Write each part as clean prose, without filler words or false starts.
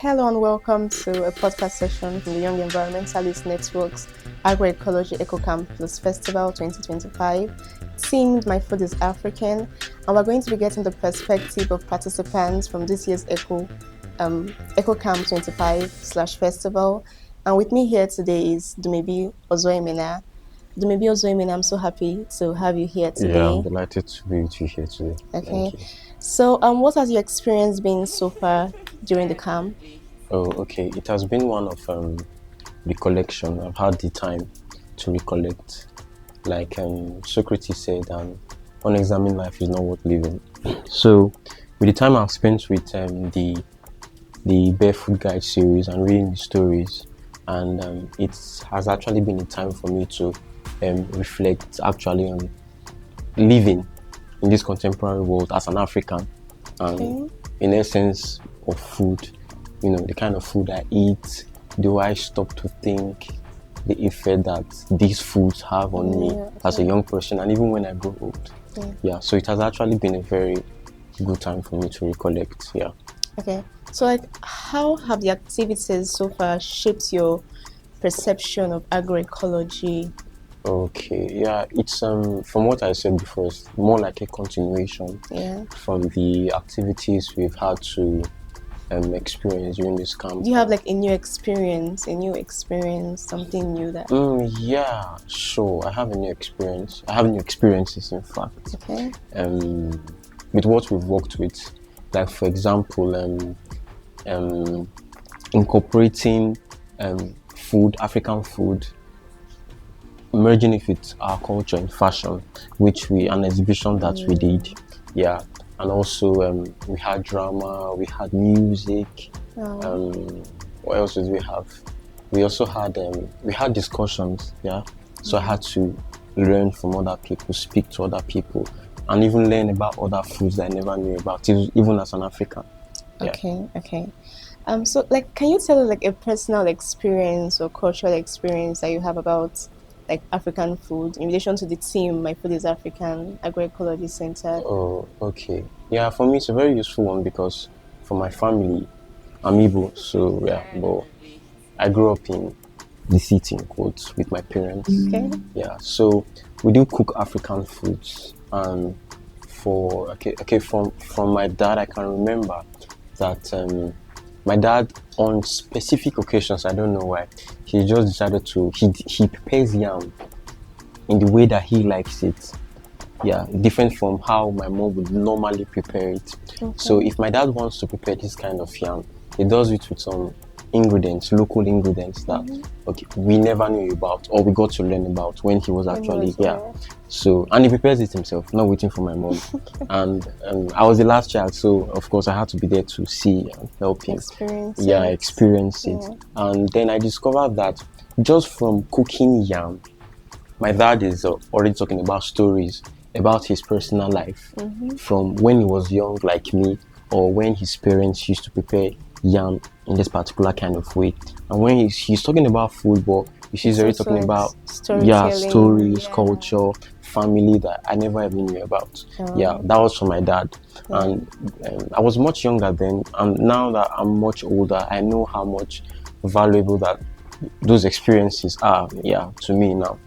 Hello and welcome to a podcast session from the Young Environmentalist Network's Agroecology EcoCampus Festival 2025, themed My Food is African, and we're going to be getting the perspective of participants from this year's EcoCamp 25/Festival. And with me here today is Dumebi Ozoemena. Dumebi Ozoemena, I'm so happy to have you here today. Yeah, I'm delighted to be with you here today. Okay. Thank you. So, what has your experience been so far during the camp? Oh, okay. It has been one of recollection. I've had the time to recollect. Like Socrates said, unexamined life is not worth living. So, with the time I've spent with the Barefoot Guide series and reading the stories, and it has actually been a time for me to reflect actually on living in this contemporary world as an African, and in essence of food, the kind of food I eat. Do I stop to think the effect that these foods have on me as a young person, and even when I grow old? So it has actually been a very good time for me to recollect. Okay, so how have the activities so far shaped your perception of agroecology? Okay, it's from what I said before, it's more like a continuation from the activities we've had to experience during this camp. Do you have a new experience, something new that? Yeah, sure. I have a new experience. I have new experiences, in fact. Okay. With what we've worked with, like for example, incorporating food, African food, merging it with our culture in fashion, an exhibition that we did, and also we had drama, we had music. What else did we have? We also had we had discussions, so I had to learn from other people, speak to other people, and even learn about other foods that I never knew about, even as an African. Okay. So can you tell us a personal experience or cultural experience that you have about African food in relation to the team My Food is African Agroecology Center? Oh, okay. Yeah, for me it's a very useful one because for my family, I'm Igbo, so but I grew up in the city, in quotes, with my parents. Okay. So we do cook African foods, and from my dad, I can remember that my dad, on specific occasions, I don't know why, he just decided to, he prepares yam in the way that he likes it. Different from how my mom would normally prepare it. Okay. So if my dad wants to prepare this kind of yam, he does it with some ingredients, local ingredients that we never knew about, or we got to learn about when he was actually So, and he prepares it himself, not waiting for my mom. And I was the last child, so of course I had to be there to see and help him experience it. And then I discovered that just from cooking yam, my dad is already talking about stories about his personal life, from when he was young like me, or when his parents used to prepare yam in this particular kind of way. And when he's talking about football, he's already talking about stories, culture, family that I never even knew about. That was from my dad. And I was much younger then, and now that I'm much older, I know how much valuable that those experiences are to me now.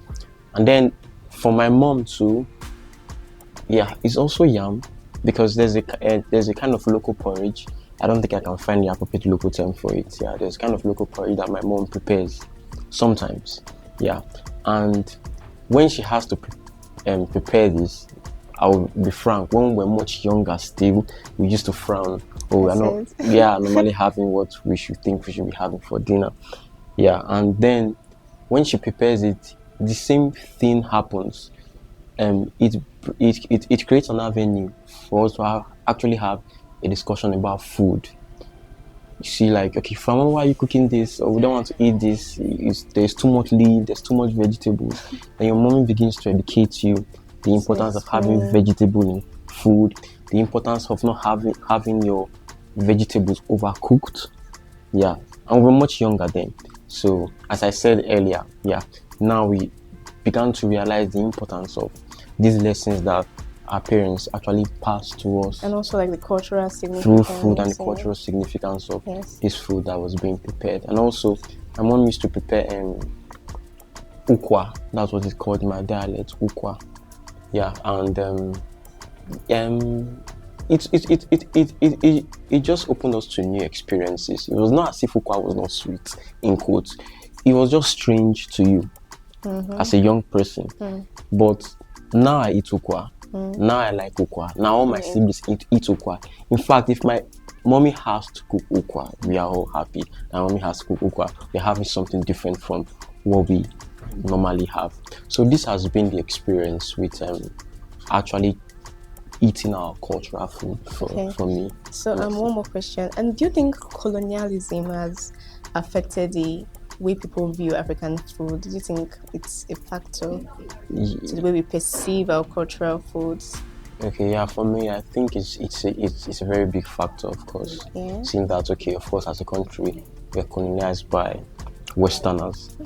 And then for my mom too, it's also yam, because there's a kind of local porridge. I don't think I can find the appropriate local term for it. There's kind of local porridge that my mom prepares sometimes. And when she has to prepare this, I'll be frank, when we're much younger still, we used to frown. We're not normally having what we should think we should be having for dinner. And then when she prepares it, the same thing happens. It creates an avenue for us to actually have a discussion about food. You see, Fama, why are you cooking this? Or we don't want to eat this. There's too much leaf, there's too much vegetables. And your mommy begins to educate you the importance of having vegetable in food, the importance of not having your vegetables overcooked. And we're much younger then. So, as I said earlier, now we began to realize the importance of these lessons that our parents actually passed to us And also like the cultural through significance. food and the cultural significance of Yes. this food that was being prepared. And also, my mom used to prepare ukwa. That's what it's called in my dialect, ukwa. Yeah, and it just opened us to new experiences. It was not as if ukwa was not sweet, in quotes. It was just strange to you as a young person. But now I eat ukwa. Now I like ukwa. Now all my siblings eat ukwa. In fact, if my mommy has to cook ukwa, we are all happy. My mommy has to cook ukwa. We're having something different from what we normally have. So this has been the experience with actually eating our cultural food for me. So one more question. And do you think colonialism has affected the way people view African food? Do you think it's a factor to the way we perceive our cultural foods? Okay, yeah, for me, I think it's a very big factor, of course. Yeah. Seeing that, okay, of course, as a country, we're colonized by Westerners,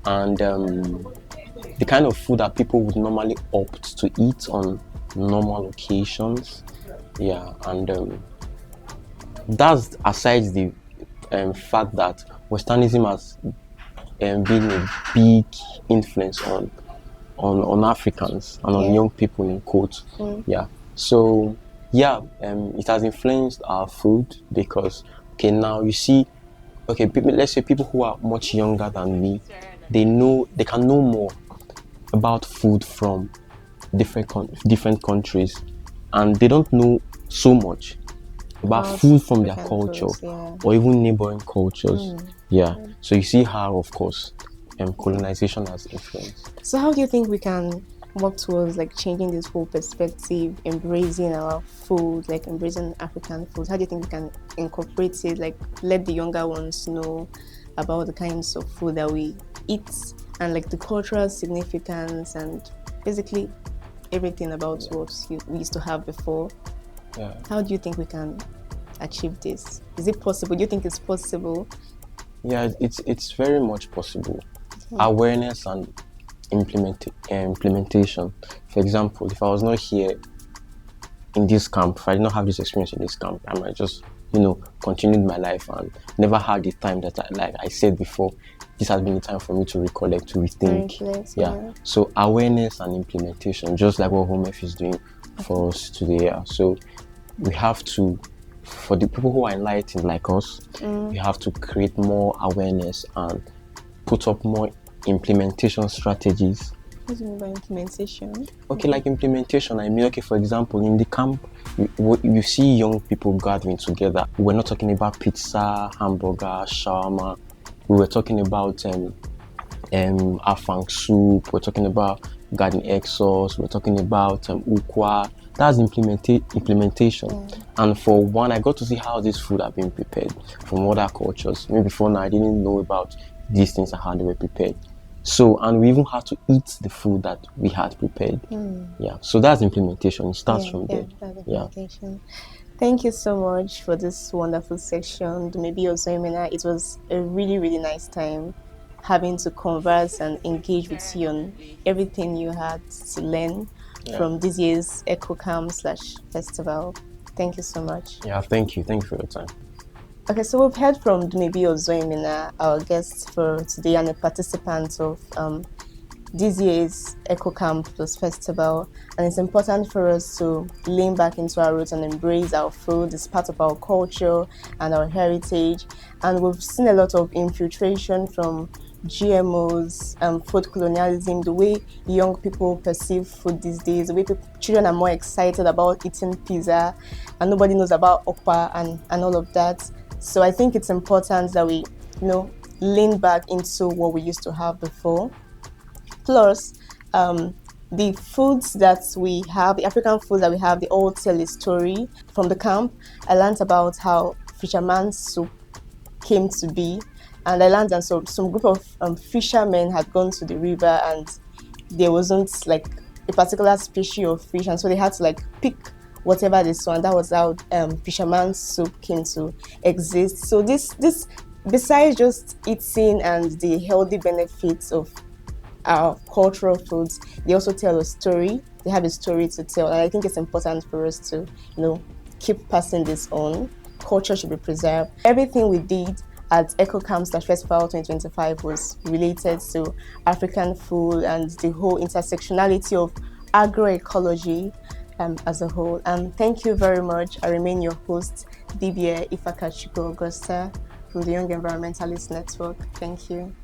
and the kind of food that people would normally opt to eat on normal occasions, yeah, and that's aside the fact that Westernism has been a big influence on Africans and on young people, in quotes. Yeah. So yeah, it has influenced our food because okay, now you see, okay, people, let's say people who are much younger than me, they can know more about food from different countries, and they don't know so much about food from their culture or even neighboring cultures. Yeah. So you see how, of course, colonization has influenced. So how do you think we can work towards like changing this whole perspective, embracing our food, like embracing African food? How do you think we can incorporate it, like let the younger ones know about the kinds of food that we eat and like the cultural significance and basically everything about what we used to have before? Yeah. How do you think we can achieve this? Is it possible? Do you think it's possible? Yeah, it's very much possible. Awareness and implementation. For example, if I was not here in this camp, if I did not have this experience in this camp, I might just, continued my life and never had the time that I said before, this has been the time for me to recollect, to rethink. Yeah. So awareness and implementation, just like what Home F is doing for us today. Yeah. So we have to, for the people who are enlightened like us, we have to create more awareness and put up more implementation strategies. What do you mean by implementation? Okay, like implementation, I mean, okay, for example, in the camp, you see young people gathering together. We're not talking about pizza, hamburger, shawarma. We were talking about afang soup. We're talking about garden egg sauce. We're talking about ukwa. That's implementation. And for one, I got to see how this food have been prepared from other cultures. Maybe before now, I didn't know about these things and how they were prepared. So, and we even had to eat the food that we had prepared. Yeah. So that's implementation. It starts from there. That's implementation. Thank you so much for this wonderful section. Maybe Ozoimena, it was a really, really nice time having to converse and engage with you on everything you had to learn from this year's EcoCamp/festival. Thank you so much. Yeah, thank you. Thank you for your time. Okay, so we've heard from Dumebi Ozoimena, our guest for today and a participant of this year's EcoCamp+Festival. And it's important for us to lean back into our roots and embrace our food. It's part of our culture and our heritage. And we've seen a lot of infiltration from GMOs, food colonialism, the way young people perceive food these days, the way children are more excited about eating pizza and nobody knows about okpa and all of that. So I think it's important that we, lean back into what we used to have before. Plus, the foods that we have, the African foods that we have, they all tell a story. From the camp, I learned about how fisherman's soup came to be. And I learned that some group of fishermen had gone to the river and there wasn't like a particular species of fish. And so they had to like pick whatever they saw. And that was how fisherman's soup came to exist. So this besides just eating and the healthy benefits of our cultural foods, they also tell a story. they have a story to tell. And I think it's important for us to, keep passing this on. Culture should be preserved. Everything we did at EcoCamp/Festival 2025 was related to African food and the whole intersectionality of agroecology as a whole. Thank you very much. I remain your host, Dibia Ifakachuko Augusta from the Young Environmentalist Network. Thank you.